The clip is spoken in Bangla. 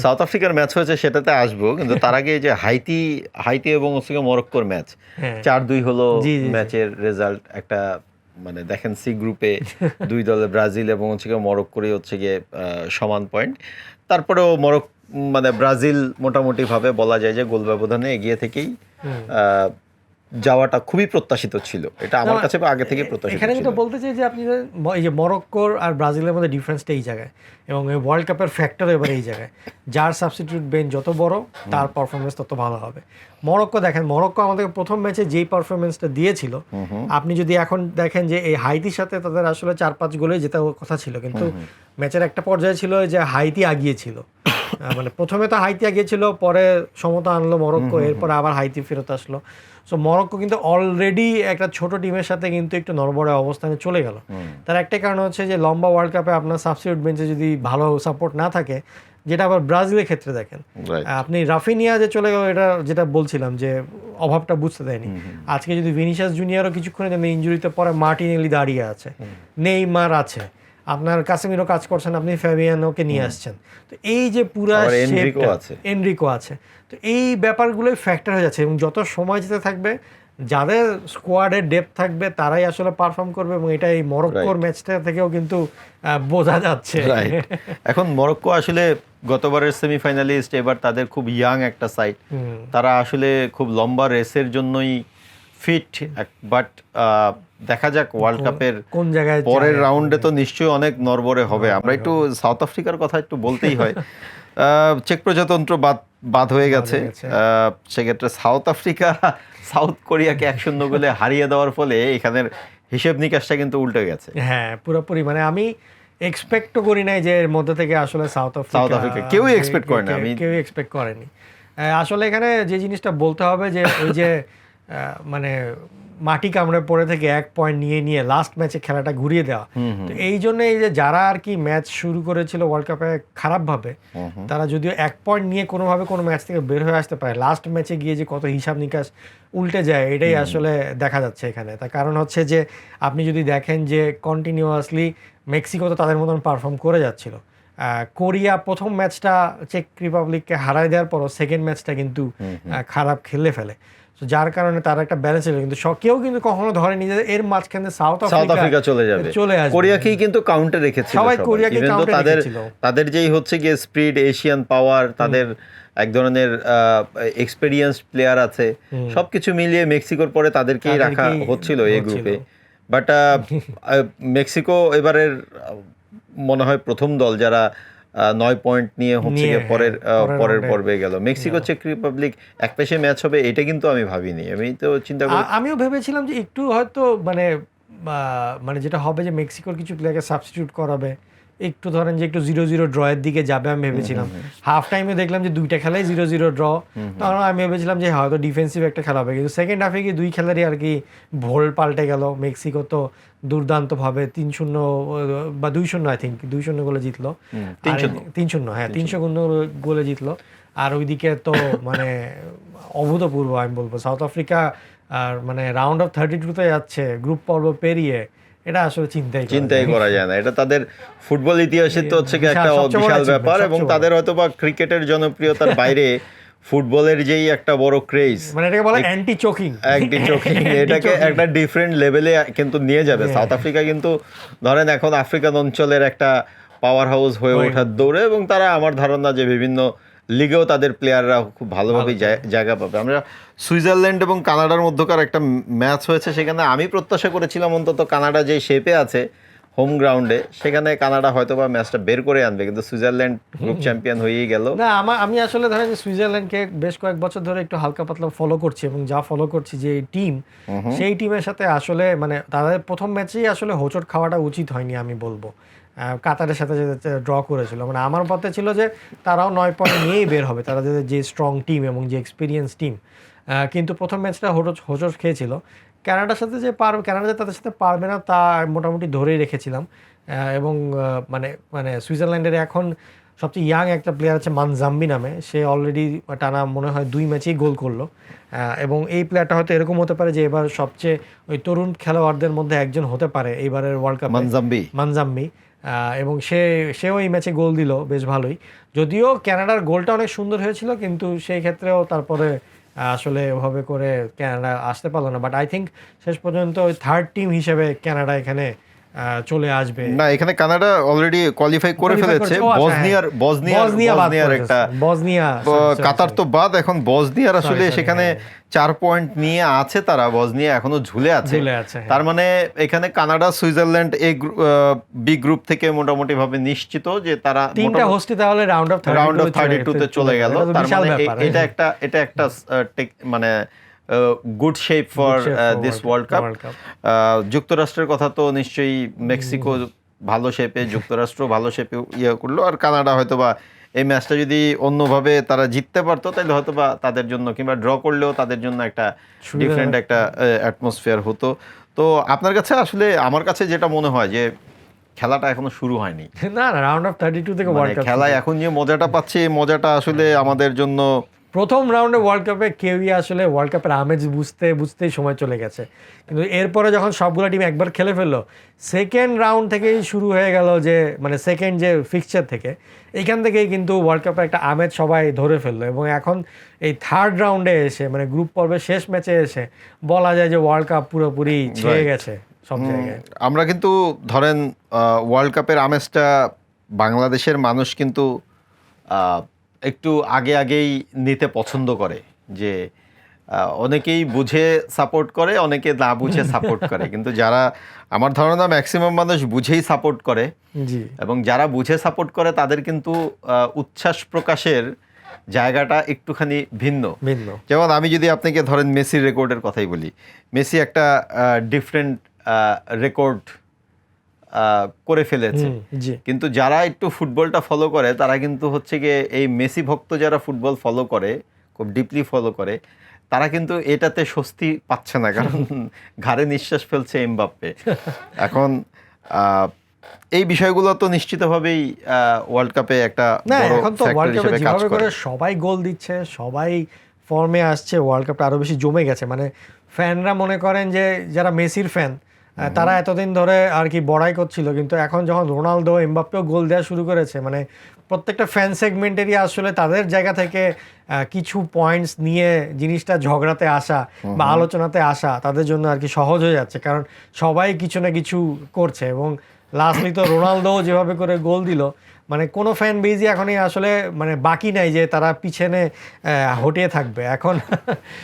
সাউথ আফ্রিকার ম্যাচ হয়েছে সেটাতে আসবো, কিন্তু তার আগে এই যে হাইতি এবং হচ্ছে মরক্কোর ম্যাচ 4-2 হলো ম্যাচের রেজাল্ট। একটা মানে দেখেন সি গ্রুপে দুই দলে ব্রাজিল এবং হচ্ছে মরক্কোরই হচ্ছে গিয়ে সমান পয়েন্ট। তারপরেও মানে ব্রাজিল মোটামুটি ভাবে বলা যায় যে গোল ব্যবধানে এগিয়ে থেকেই যাওয়াটা খুবই প্রত্যাশিত ছিল। এটা আমার কাছে আগে থেকে প্রত্যাশিত ছিল। এখানে যেটা বলতে চাই যে আপনি এই যে মরক্কোর আর ব্রাজিলের মধ্যে ডিফারেন্সটা এই জায়গায়, এবং এই ওয়ার্ল্ড কাপের ফ্যাক্টর এবার এই জায়গায়, যার সাবস্টিটিউট বেঞ্চ যত বড় তার পারফরমেন্স তত ভালো হবে। মরক্কো দেখেন, মরক্কো আমাদের প্রথম ম্যাচে যেই পারফরমেন্সটা দিয়েছিল, আপনি যদি এখন দেখেন যে এই হাইতির সাথে তাদের আসলে 4-5 গোলে জেতার কথা ছিল, কিন্তু ম্যাচের একটা পর্যায়ে ছিল যে হাইতি আগিয়েছিল। মানে প্রথমে তো হাইতি আগিয়েছিল, পরে সমতা আনলো মরক্কো, এরপরে আবার হাইতি ফেরত আসলো। সো মরক্কো কিন্তু অলরেডি একটা ছোট টিমের সাথে কিন্তু একটু নড়বড়ে অবস্থানে চলে গেল। তার একটাই কারণ হচ্ছে যে লম্বা ওয়ার্ল্ড কাপে আপনার সাবস্টিটিউট বেঞ্চে যদি ভালো সাপোর্ট না থাকে, যেটা আবার ব্রাজিলের ক্ষেত্রে দেখেন, আপনি রাফিনিয়া যে চলে গেল, এটা যেটা বলছিলাম যে অভাবটা বুঝতে দেয়নি। আজকে যদি ভিনিসিয়াস জুনিয়রও কিছুক্ষণের জন্য ইনজুরিতে পরে মার্টিনেলি দাঁড়িয়ে আছে, নেইমার আছে, আপনার কাসেমিরো কাজ করছেন, আপনি ফ্যাবিয়ানোকে নিয়ে আসছেন, তো এই যে পুরা এনরিকো আছে, তো এই ব্যাপারগুলোই ফ্যাক্টর হয়ে যাচ্ছে। এবং যত সময় যেতে থাকবে, যাদের স্কোয়াডের ডেপথ থাকবে তারাই আসলে পারফর্ম করবে, এবং এটা এই মরক্কোর ম্যাচটা থেকেও কিন্তু বোঝা যাচ্ছে। এখন মরক্কো আসলে গতবারের সেমিফাইনালিস্ট, এবার তাদের খুব ইয়াং একটা সাইড, তারা আসলে খুব লম্বা রেসের জন্যই ফিট। বাট দেখা যাক ওয়ার্ল্ড কাপের কোন জায়গায় পরের রাউন্ডে তো নিশ্চয়ই অনেক নড়বড়ে হবে। আমরা একটু সাউথ আফ্রিকার কথা একটু বলতেই হয়। চেক প্রজাতন্ত্র বাদ হয়ে গেছে, সেক্ষেত্রে সাউথ আফ্রিকা সাউথ কোরিয়াকে 1-0 গোলে হারিয়ে দেওয়ার ফলে এখানের হিসেব নিকাশটা কিন্তু উল্টে গেছে। হ্যাঁ, পুরোপুরি মানে আমি এক্সপেক্টও করি নাই যে এর মধ্যে থেকে আসলে সাউথ আফ্রিকা কেউই এক্সপেক্ট করে না, কেউই এক্সপেক্ট করেনি। আসলে এখানে যে জিনিসটা বলতে হবে যে ওই যে মানে মাটি কামড়ে পড়ে থেকে 1 পয়েন্ট নিয়ে লাস্ট ম্যাচে খেলাটা ঘুরিয়ে দেওয়া, তো এই জন্য এই যে যারা আর কি ম্যাচ শুরু করেছিল ওয়ার্ল্ড কাপে খারাপভাবে, তারা যদিও 1 পয়েন্ট নিয়ে কোনোভাবে কোনো ম্যাচ থেকে বের হয়ে আসতে পারে, লাস্ট ম্যাচে গিয়ে যে কত হিসাব নিকাশ উল্টে যায় এটাই আসলে দেখা যাচ্ছে এখানে। তার কারণ হচ্ছে যে আপনি যদি দেখেন যে কন্টিনিউয়াসলি মেক্সিকো তো তাদের মতন পারফর্ম করে যাচ্ছিল, কোরিয়া প্রথম ম্যাচটা চেক রিপাবলিককে হারায় দেওয়ার পরও সেকেন্ড ম্যাচটা কিন্তু খারাপ খেলে ফেলে, যার কারণে তার একটা ব্যালেন্স ছিল। কিন্তু কেউ কিন্তু কখনো ধরেনি যে এর মাঝখানে সাউথ আফ্রিকা চলে আসবে। কোরিয়াকেই কিন্তু কাউন্টে রেখেছিল সবাই, কোরিয়াকে কাউন্টে রেখেছিল। তাদের যেই হচ্ছে গিয়ে স্পিড, এশিয়ান পাওয়ার, তাদের এক ধরনের এক্সপেরিয়েন্সড প্লেয়ার আছে, সবকিছু মিলিয়ে মেক্সিকোর পরে তাদেরকেই রাখা হচ্ছিল এই গ্রুপে। বাট মেক্সিকো এবারের মনে হয় প্রথম দল যারা 9 পয়েন্ট নিয়ে হচ্ছে পরের পর্বে গেল। মেক্সিকো চেক রিপাবলিক এক পেশে ম্যাচ হবে এটা কিন্তু আমি ভাবিনি। আমি তো চিন্তা করি, আমিও ভেবেছিলাম যে একটু হয়তো মানে যেটা হবে যে মেক্সিকোর কিছু প্লেয়ারকে সাবস্টিটিউট করাবে, একটু ধরেন যে একটু 0-0 ড্রয়ের দিকে যাবে আমি ভেবেছিলাম। হাফ টাইমে দেখলাম যে দুইটা খেলাই 0-0 ড্র, তখন আমি ভেবেছিলাম যে হয়তো ডিফেন্সিভ একটা খেলা হবে, কিন্তু সেকেন্ড হাফে গিয়ে দুই খেলারই আর কি ভোল পাল্টে গেল। মেক্সিকো তো দুর্দান্তভাবে 3-0 বা 2-0, আই থিঙ্ক 2-0 গোলে জিতলো, 3-0, হ্যাঁ 300 গোলে জিতলো। আর ওইদিকে তো মানে অভূতপূর্ব আমি বলবো, সাউথ আফ্রিকা আর মানে রাউন্ড অফ 32-তে যাচ্ছে গ্রুপ পর্ব পেরিয়ে, এটা আসলে চিন্তাই করা যায় না। এটা তাদের ফুটবল ইতিহাসে তো হচ্ছে একটা বিশাল ব্যাপার, এবং তাদের হয়তো বা ক্রিকেটের জনপ্রিয়তার বাইরে ফুটবলের যেই একটা বড় ক্রেজ, মানে এটাকে বলে অ্যান্টি চোকিং, এটাকে একটা ডিফারেন্ট লেভেলে কিন্তু নিয়ে যাবে। সাউথ আফ্রিকা কিন্তু ধরেন এখন আফ্রিকান অঞ্চলের একটা পাওয়ার হাউস হয়ে ওঠার দৌড়ে, এবং তারা আমার ধারণা যে বিভিন্ন লিগেও তাদের প্লেয়াররা খুব ভালোভাবে জায়গা পাবে। আমরা সুইজারল্যান্ড এবং কানাডার মধ্যকার একটা ম্যাচ হয়েছে, সেখানে আমি প্রত্যাশা করেছিলাম অন্তত কানাডা যে শেপে আছে হোম গ্রাউন্ডে, সেখানে কানাডা হয়তো বা ম্যাচটা বের করে আনবে, কিন্তু সুইজারল্যান্ড গ্রুপ চ্যাম্পিয়ন হয়েই গেল। না, আমি আসলে ধরেন যে সুইজারল্যান্ডকে বেশ কয়েক বছর ধরে একটু হালকা পাতলা ফলো করছি, এবং যা ফলো করছি যে টিম, সেই টিমের সাথে আসলে মানে তাদের প্রথম ম্যাচেই আসলে হোঁচট খাওয়াটা উচিত হয়নি আমি বলবো। কাতারের সাথে ড্র করেছিল, মানে আমার পথে ছিল যে তারাও 9 পয়েন্ট নিয়েই বের হবে, তারা যে স্ট্রং টিম এবং যে এক্সপিরিয়েন্স টিম, কিন্তু প্রথম ম্যাচটা হোঁচট খেয়েছিল। কানাডার সাথে কানাডা যে তাদের সাথে পারবে না তা মোটামুটি ধরেই রেখেছিলাম। এবং মানে সুইজারল্যান্ডের এখন সবচেয়ে ইয়াং একটা প্লেয়ার আছে মানজাম্বি নামে, সে অলরেডি টানা মনে হয় 2 ম্যাচেই গোল করলো। এবং এই প্লেয়ারটা হয়তো এরকম হতে পারে যে এবার সবচেয়ে ওই তরুণ খেলোয়াড়দের মধ্যে একজন হতে পারে এইবারের ওয়ার্ল্ড কাপ। মানজাম্বি এবং সেও এই ম্যাচে গোল দিল বেশ ভালোই, যদিও কানাডার গোলটা অনেক সুন্দর হয়েছিল কিন্তু সেই ক্ষেত্রেও তারপরে আসলে ওভাবে করে কানাডা আসতে পারলো না। বাট আই থিঙ্ক শেষ পর্যন্ত ওই থার্ড টিম হিসেবে কানাডা এখানে চলে আসবে। না, এখানে কানাডা অলরেডি কোয়ালিফাই করে ফেলেছে। বসনিয়ার একটা কাতার তো বাদ, এখন বসনিয়ার আসলে সেখানে 4 পয়েন্ট নিয়ে আছে, তারা বসনিয়া এখনো ঝুলে আছে। তার মানে এখানে কানাডা সুইজারল্যান্ড এই বি গ্রুপ থেকে মোটামুটি ভাবে নিশ্চিত যে তারা তিনটা হোস্টই তাহলে রাউন্ড অফ 32 তে চলে গেল। তার মানে এটা একটা মানে good shape for this world cup. যুক্তরাষ্ট্রের কথা তো নিশ্চয়ই, মেক্সিকো ভালো শেপে, যুক্তরাষ্ট্র ভালো শেপে ইয়ে করলো, আর কানাডা হয়তোবা এই ম্যাচটা যদি অন্যভাবে তারা জিততে পারতো তাহলে হয়তোবা তাদের জন্য, কিংবা ড্র করলেও তাদের জন্য একটা ডিফারেন্ট একটা অ্যাটমসফিয়ার হতো। তো আপনার কাছে আসলে, আমার কাছে যেটা মনে হয় যে খেলাটা এখনো শুরু হয়নি। না, রাউন্ড অফ 32 থেকে ওয়ার্ল্ড কাপ খেলায় এখন যে মজাটা পাচ্ছি, এই মজাটা আসলে আমাদের জন্য প্রথম রাউন্ডে ওয়ার্ল্ড কাপে কেউই আসলে ওয়ার্ল্ড কাপের আমেজ বুঝতেই সময় চলে গেছে, কিন্তু এরপরে যখন সবগুলো টিম একবার খেলে ফেললো, সেকেন্ড রাউন্ড থেকেই শুরু হয়ে গেল যে মানে সেকেন্ড যে ফিক্সচার থেকে, এইখান থেকেই কিন্তু ওয়ার্ল্ড কাপের একটা আমেজ সবাই ধরে ফেললো। এবং এখন এই থার্ড রাউন্ডে এসে, মানে গ্রুপ পর্বের শেষ ম্যাচে এসে বলা যায় যে ওয়ার্ল্ড কাপ পুরোপুরি ছেয়ে গেছে সব জায়গায়। আমরা কিন্তু ধরেন ওয়ার্ল্ড কাপের আমেজটা বাংলাদেশের মানুষ কিন্তু একটু আগেই নিতে পছন্দ করে, যে অনেকেই বুঝে সাপোর্ট করে, অনেকে না বুঝে সাপোর্ট করে, কিন্তু যারা, আমার ধারণা ম্যাক্সিমাম মানুষ বুঝেই সাপোর্ট করে, এবং যারা বুঝে সাপোর্ট করে তাদের কিন্তু উচ্ছ্বাস প্রকাশের জায়গাটা একটুখানি ভিন্ন। যেমন আমি যদি আপনাকে ধরেন মেসির রেকর্ডের কথাই বলি, মেসি একটা ডিফারেন্ট রেকর্ড করে ফেলেছে, কিন্তু যারা একটু ফুটবলটা ফলো করে তারা কিন্তু হচ্ছে গিয়ে এই মেসি ভক্ত যারা ফুটবল ফলো করে, খুব ডিপলি ফলো করে, তারা কিন্তু এটাতে স্বস্তি পাচ্ছে না, কারণ ঘাড়ে নিঃশ্বাস ফেলছে এমবাপ্পে। এখন এই বিষয়গুলো তো নিশ্চিতভাবেই ওয়ার্ল্ড কাপে একটা বড় ফ্যাক্টর হিসেবে কাজ করে। সবাই গোল দিচ্ছে, সবাই ফর্মে আসছে, ওয়ার্ল্ড কাপটা আরো বেশি জমে গেছে। মানে ফ্যানরা মনে করেন যে যারা মেসির ফ্যান তারা এতদিন ধরে আর কি বড়াই করছিল, কিন্তু এখন যখন রোনালদো এমবাপ্পেও গোল দেওয়া শুরু করেছে, মানে প্রত্যেকটা ফ্যান সেগমেন্টেরই আসলে তাদের জায়গা থেকে কিছু পয়েন্টস নিয়ে জিনিসটা ঝগড়াতে আসা বা আলোচনাতে আসা তাদের জন্য আর কি সহজ হয়ে যাচ্ছে, কারণ সবাই কিছু না কিছু করছে। এবং লাস্টলি তো রোনালদো যেভাবে করে গোল দিল, মানে কোনো ফ্যান বেজই এখনই আসলে মানে বাকি নাই যে তারা পিছনে হটিয়ে থাকবে এখন।